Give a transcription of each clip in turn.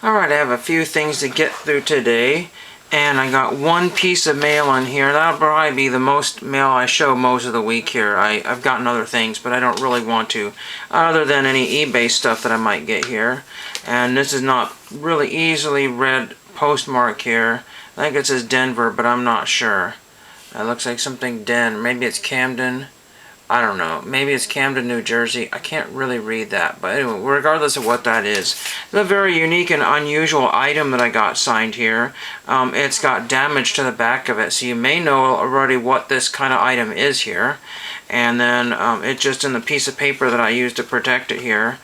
Alright, I have a few things to get through today, and I got one piece of mail in here. That'll probably be the most mail I show most of the week here. I've gotten other things, but I don't really want to, other than any eBay stuff that I might get here. And this is not really easily read postmark here. I think it says Denver, but I'm not sure. It looks like something Den. Maybe it's Camden. I don't know. Maybe it's Camden, New Jersey. I can't really read that. But anyway, regardless of what that is, it's a very unique and unusual item that I got signed here. It's got damage to the back of it, so you may know already what this kind of item is here. And then it's just in the piece of paper that I used to protect it here.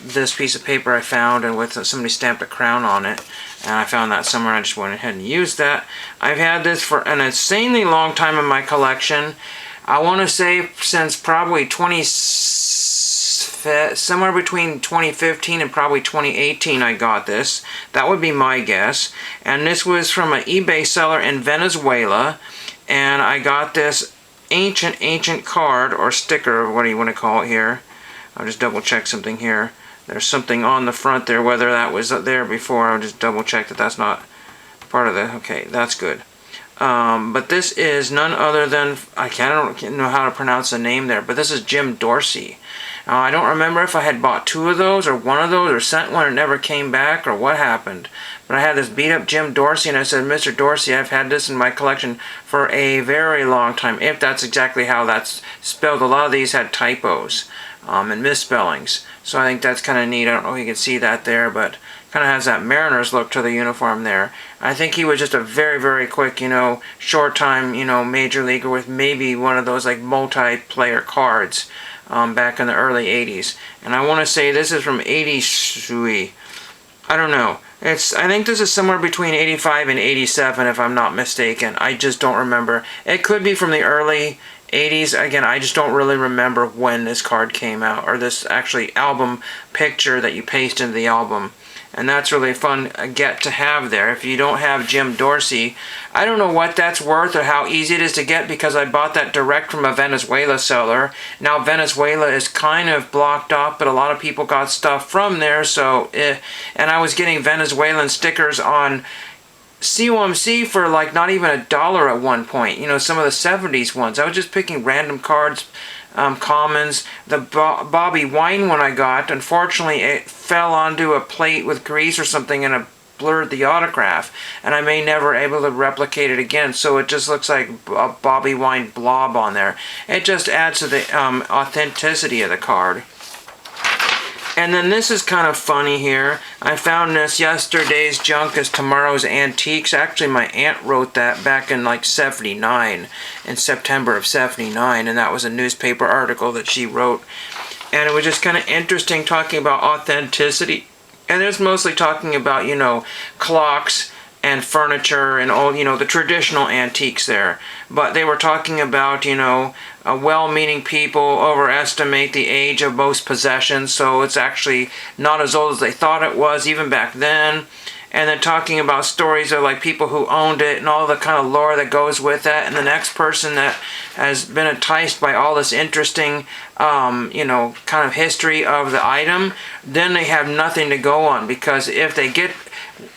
This piece of paper I found, and with somebody stamped a crown on it, and I found that somewhere. I just went ahead and used that. I've had this for an insanely long time in my collection. I want to say since probably somewhere between 2015 and probably 2018 I got this. That would be my guess. And this was from an eBay seller in Venezuela. And I got this ancient card or sticker, or what do you want to call it here. I'll just double check something here. There's something on the front there, whether that was there before. I'll just double check that that's not part of the, okay, that's good. But this is none other than, I don't know how to pronounce the name there, but this is Jim Dorsey. Now, I don't remember if I had bought two of those or one of those or sent one and never came back or what happened. But I had this beat up Jim Dorsey, and I said, Mr. Dorsey, I've had this in my collection for a very long time, if that's exactly how that's spelled. A lot of these had typos and misspellings. So I think that's kind of neat. I don't know if you can see that there, but kind of has that Mariners look to the uniform there. I think he was just a very quick, short time, major leaguer with maybe one of those like multiplayer cards back in the early 80s. And I want to say this is from 83. I don't know. I think this is somewhere between 85 and 87 if I'm not mistaken. I just don't remember. It could be from the early 80s. Again, I just don't really remember when this card came out, or this actually album picture that you paste into the album. And that's really a fun get to have there. If you don't have Jim Dorsey, I don't know what that's worth or how easy it is to get, because I bought that direct from a Venezuela seller. Now Venezuela is kind of blocked off, but a lot of people got stuff from there. So, and I was getting Venezuelan stickers on COMC for like not even $1 at one point. Some of the 70s ones. I was just picking random cards. Commons. The Bobby Wine one I got, unfortunately it fell onto a plate with grease or something and it blurred the autograph, and I may never able to replicate it again, so it just looks like a Bobby Wine blob on there. It just adds to the authenticity of the card. And then this is kind of funny here. I found this, Yesterday's Junk is Tomorrow's Antiques. Actually, my aunt wrote that back in like 79, in September of 79, and that was a newspaper article that she wrote. And it was just kind of interesting talking about authenticity. And it was mostly talking about, clocks and furniture and all, the traditional antiques there. But they were talking about, well-meaning people overestimate the age of most possessions, so it's actually not as old as they thought it was, even back then. And then talking about stories of like people who owned it and all the kind of lore that goes with that. And the next person that has been enticed by all this interesting, kind of history of the item, then they have nothing to go on, because if they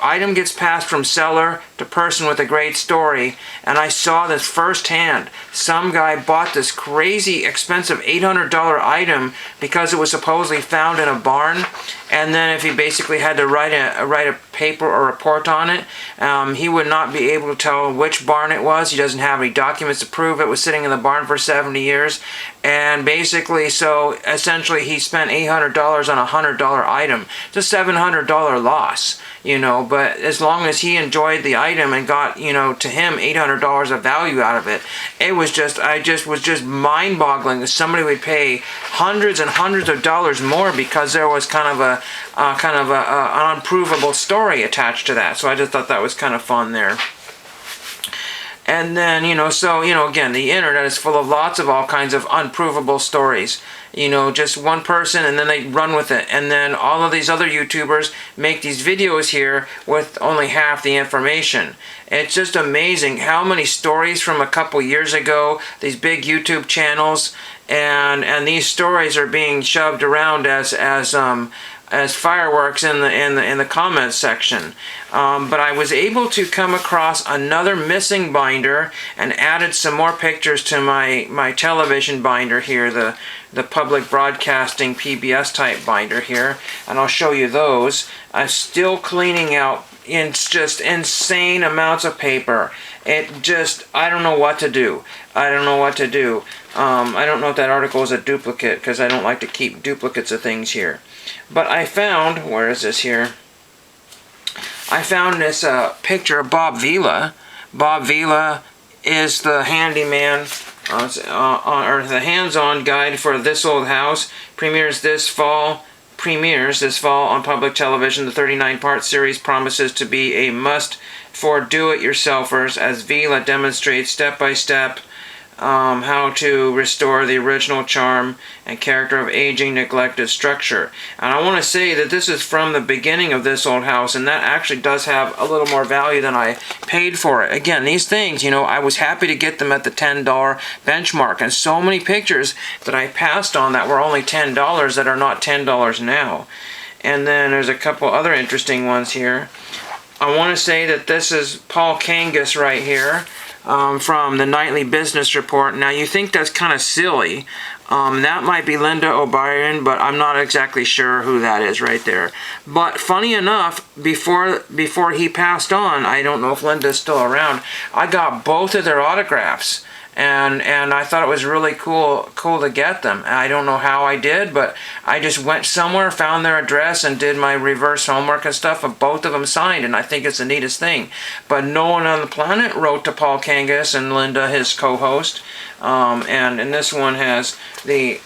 item gets passed from seller to person with a great story, and I saw this firsthand. Some guy bought this crazy expensive $800 item because it was supposedly found in a barn, and then if he basically had to write a paper or report on it, he would not be able to tell which barn it was. He doesn't have any documents to prove it was sitting in the barn for 70 years, and basically, so essentially he spent $800 on a $100 item. It's a $700 loss, but as long as he enjoyed the item and got, to him $800 of value out of it, it was just, was just mind-boggling that somebody would pay hundreds and hundreds of dollars more because there was kind of an unprovable story attached to that. So I just thought that was kind of fun there. And then, again, the internet is full of lots of all kinds of unprovable stories. Just one person and then they run with it. And then all of these other YouTubers make these videos here with only half the information. It's just amazing how many stories from a couple years ago, these big YouTube channels, and these stories are being shoved around as as fireworks in the comments section. But I was able to come across another missing binder and added some more pictures to my television binder here, the public broadcasting PBS type binder here, and I'll show you those. I'm still cleaning out just insane amounts of paper. I don't know what to do. I don't know what to do. I don't know if that article is a duplicate, because I don't like to keep duplicates of things here. But I found, where is this here? I found this picture of Bob Vila. Bob Vila is the handyman, or the hands-on guide for This Old House. Premieres this fall on public television. The 39-part series promises to be a must for do-it-yourselfers, as Vila demonstrates step-by-step how to restore the original charm and character of aging, neglected structure. And I want to say that this is from the beginning of This Old House, and that actually does have a little more value than I paid for it. Again, these things, I was happy to get them at the $10 benchmark, and so many pictures that I passed on that were only $10 that are not $10 now. And then there's a couple other interesting ones here. I want to say that this is Paul Kangas right here. From the Nightly Business Report. Now, you think that's kind of silly. That might be Linda O'Brien, but I'm not exactly sure who that is right there. But funny enough, before he passed on, I don't know if Linda's still around, I got both of their autographs. And I thought it was really cool to get them. I don't know how I did, but I just went somewhere, found their address, and did my reverse homework and stuff, and both of them signed, and I think it's the neatest thing. But no one on the planet wrote to Paul Kangas and Linda, his co-host. And this one has the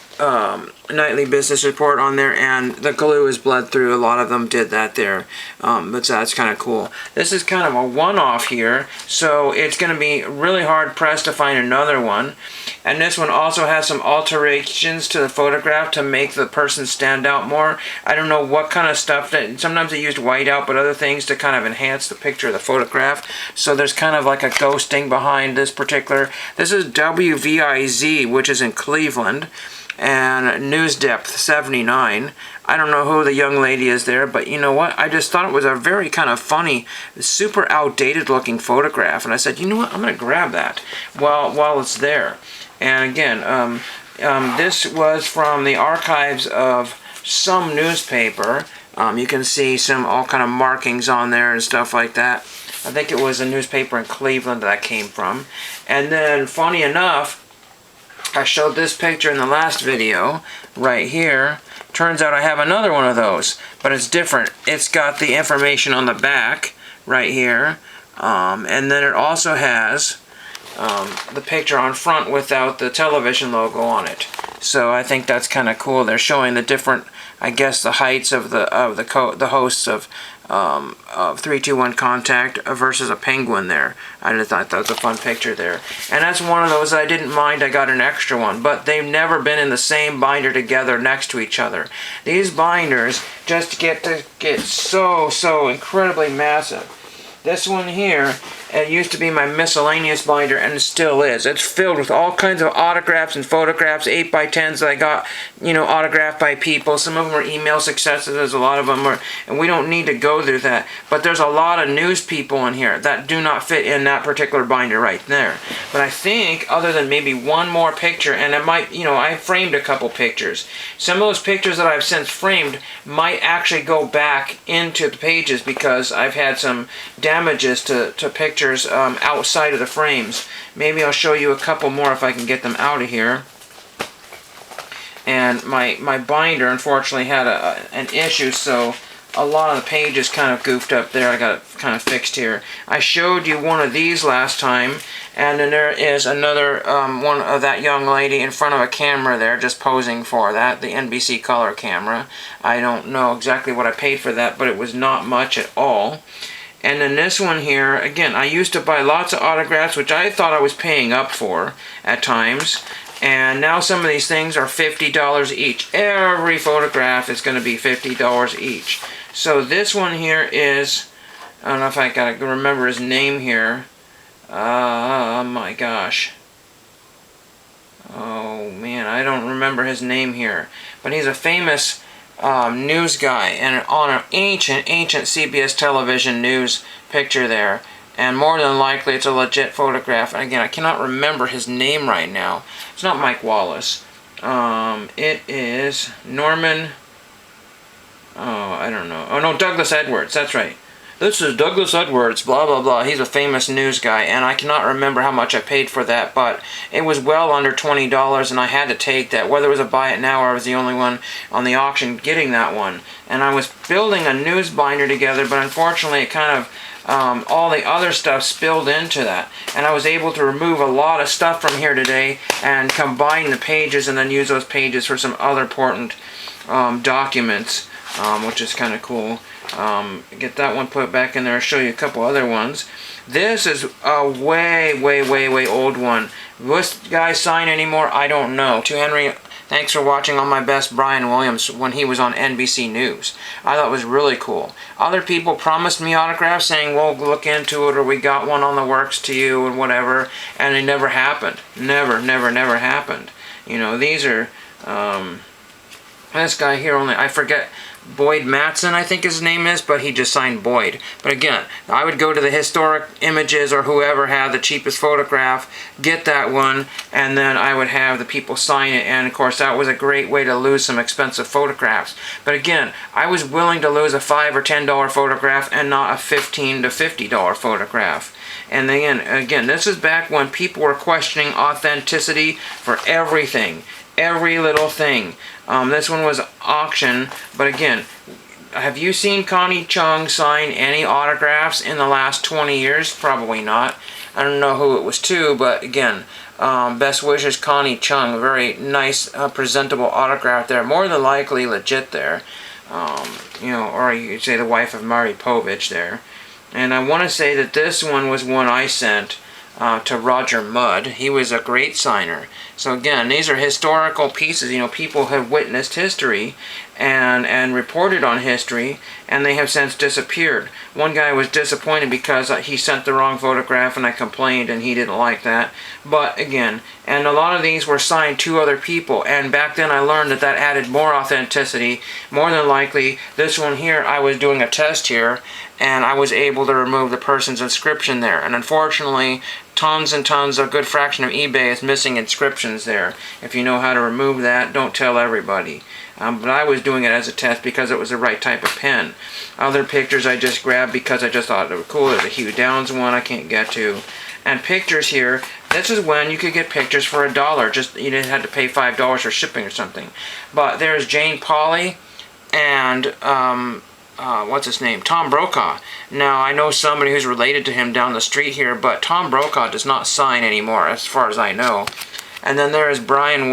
Nightly Business Report on there, and the glue is bled through. A lot of them did that there, but that's kind of cool. This is kind of a one-off here, so it's going to be really hard pressed to find another one. And this one also has some alterations to the photograph to make the person stand out more. I don't know what kind of stuff that, sometimes they used whiteout, but other things to kind of enhance the picture of the photograph. So there's kind of like a ghosting behind this particular. This is WVIZ, which is in Cleveland, and News Depth 79. I don't know who the young lady is there, but you know what? I just thought it was a very kind of funny, super outdated looking photograph, and I said, you know what? I'm going to grab that while it's there. And again, this was from the archives of some newspaper. You can see all kind of markings on there and stuff like that. I think it was a newspaper in Cleveland that came from. And then, funny enough, I showed this picture in the last video right here. Turns out I have another one of those, but it's different. It's got the information on the back right here, and then it also has the picture on front without the television logo on it. So I think that's kind of cool. They're showing the different, I guess, the heights of the hosts of 321 Contact versus a penguin there. I just thought that was a fun picture there. And that's one of those I didn't mind. I got an extra one, but they've never been in the same binder together next to each other. These binders just get so incredibly massive. This one here, it used to be my miscellaneous binder, and it still is. It's filled with all kinds of autographs and photographs, 8x10s that I got, autographed by people. Some of them are email successes. There's a lot of them are, and we don't need to go through that. But there's a lot of news people in here that do not fit in that particular binder right there. But I think, other than maybe one more picture, and it might, I framed a couple pictures. Some of those pictures that I've since framed might actually go back into the pages because I've had some damages to pictures outside of the frames. Maybe I'll show you a couple more if I can get them out of here. And my binder unfortunately had an issue, so a lot of the pages kind of goofed up there. I got it kind of fixed here. I showed you one of these last time, and then there is another one of that young lady in front of a camera there just posing for that, the NBC color camera. I don't know exactly what I paid for that, but it was not much at all. And then this one here, again, I used to buy lots of autographs, which I thought I was paying up for at times. And now some of these things are $50 each. Every photograph is going to be $50 each. So this one here is, I don't know if I gotta remember his name here. Oh my gosh. Oh man, I don't remember his name here. But he's a famous news guy, and on an ancient CBS television news picture there. And more than likely it's a legit photograph. And again, I cannot remember his name right now. It's not Mike Wallace. It is Norman... Oh, I don't know. Oh, no, Douglas Edwards. That's right. This is Douglas Edwards, blah, blah, blah. He's a famous news guy, and I cannot remember how much I paid for that, but it was well under $20, and I had to take that, whether it was a buy it now or I was the only one on the auction getting that one. And I was building a news binder together, but unfortunately it kind of, all the other stuff spilled into that. And I was able to remove a lot of stuff from here today and combine the pages and then use those pages for some other important documents, which is kind of cool. Get that one put back in there. I'll show you a couple other ones. This is a way old one. Will this guy sign anymore? I don't know. To Henry, thanks for watching on my best Brian Williams when he was on NBC News. I thought it was really cool. Other people promised me autographs saying, we'll look into it, or we got one on the works to you and whatever, and it never happened. Never happened. You know, these are, this guy here only, I forget, Boyd Matson, I think his name is, but he just signed Boyd. But again, I would go to the historic images or whoever had the cheapest photograph, get that one, and then I would have the people sign it. And of course, that was a great way to lose some expensive photographs. But again, I was willing to lose a $5 or $10 photograph and not a $15 to $50 photograph. And again, this is back when people were questioning authenticity for everything. Every little thing. This one was auction, but again, have you seen Connie Chung sign any autographs in the last 20 years? Probably not. I don't know who it was to, but again, best wishes, Connie Chung. A very nice, presentable autograph there. More than likely legit there. You know, or you could say the wife of Maury Povich there. And I want to say that this one was one I sent to Roger Mudd. He was a great signer. So again, these are historical pieces. You know, people have witnessed history and reported on history, and they have since disappeared. One guy was disappointed because he sent the wrong photograph, and I complained, and he didn't like that. But again, and a lot of these were signed to other people, and back then I learned that that added more authenticity. More than likely, this one here, I was doing a test here, and I was able to remove the person's inscription there. And unfortunately, tons and tons, a good fraction of eBay is missing inscriptions there. If you know how to remove that, don't tell everybody. But I was doing it as a test because it was the right type of pen. Other pictures I just grabbed because I just thought they were cool. There's a Hugh Downs one I can't get to. And pictures here, this is when you could get pictures for $1. Just, you didn't have to pay $5 for shipping or something. But there's Jane Pauley and what's his name? Tom Brokaw. Now, I know somebody who's related to him down the street here, but Tom Brokaw does not sign anymore, as far as I know. And then there is Brian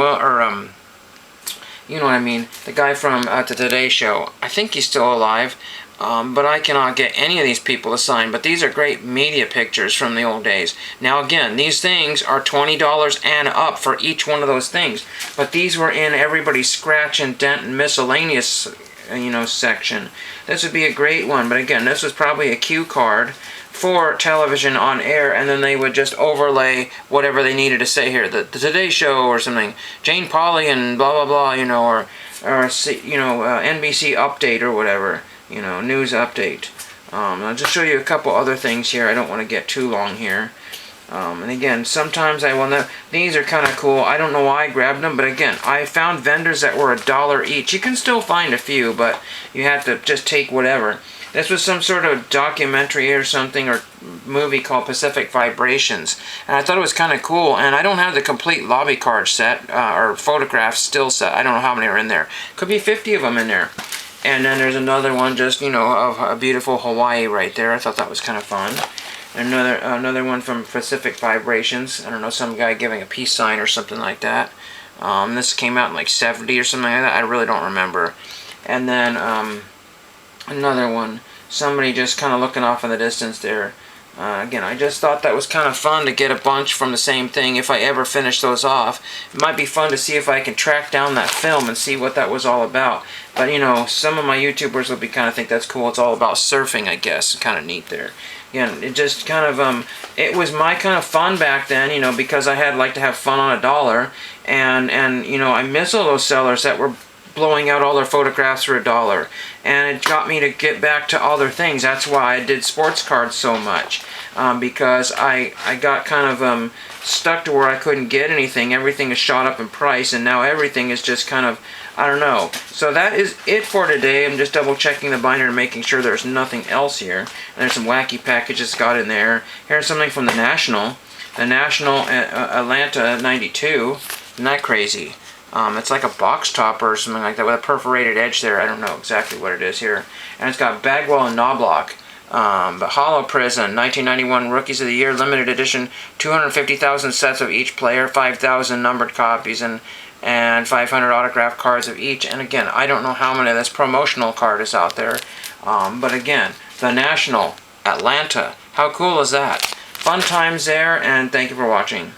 you know what I mean, the guy from the Today Show. I think he's still alive, but I cannot get any of these people to sign. But these are great media pictures from the old days. Now again, these things are $20 and up for each one of those things. But these were in everybody's scratch and dent and miscellaneous, you know, section. This would be a great one, but again, this was probably a cue card for television on air, and then they would just overlay whatever they needed to say here, the Today Show or something, Jane Pauley and blah blah blah, you know, or you know, NBC update or whatever, you know, news update. I'll just show you a couple other things here. I don't want to get too long here. And again, sometimes I will know, these are kind of cool. I don't know why I grabbed them, but again, I found vendors that were $1 each. You can still find a few, but you have to just take whatever. This was some sort of documentary or something, or movie called Pacific Vibrations, and I thought it was kind of cool. And I don't have the complete lobby card set, or photographs still set. I don't know how many are in there. Could be 50 of them in there. And then there's another one, just, you know, of a beautiful Hawaii right there. I thought that was kind of fun. Another one from Pacific Vibrations. I don't know, some guy giving a peace sign or something like that. This came out in like 70 or something like that. I really don't remember. And then another one, somebody just kind of looking off in the distance there. Again, I just thought that was kind of fun to get a bunch from the same thing if I ever finish those off. It might be fun to see if I can track down that film and see what that was all about. But, you know, some of my YouTubers will be kind of think that's cool. It's all about surfing, I guess. Kind of neat there. Again, it just kind of, it was my kind of fun back then, you know, because I had like to have fun on $1. And you know, I miss all those sellers that were blowing out all their photographs for $1. And it got me to get back to other things. That's why I did sports cards so much, because I got kind of stuck to where I couldn't get anything. Everything is shot up in price, and now everything is just kind of, I don't know. So that is it for today. I'm just double checking the binder and making sure there's nothing else here. And there's some wacky packages got in there. Here's something from the National. The National Atlanta 92. Isn't that crazy? It's like a box topper or something like that with a perforated edge there. I don't know exactly what it is here. And it's got Bagwell and Knobloch. But Hollow Prison, 1991 Rookies of the Year, limited edition, 250,000 sets of each player, 5,000 numbered copies, and 500 autographed cards of each. And again, I don't know how many of this promotional card is out there. But again, the National, Atlanta. How cool is that? Fun times there, and thank you for watching.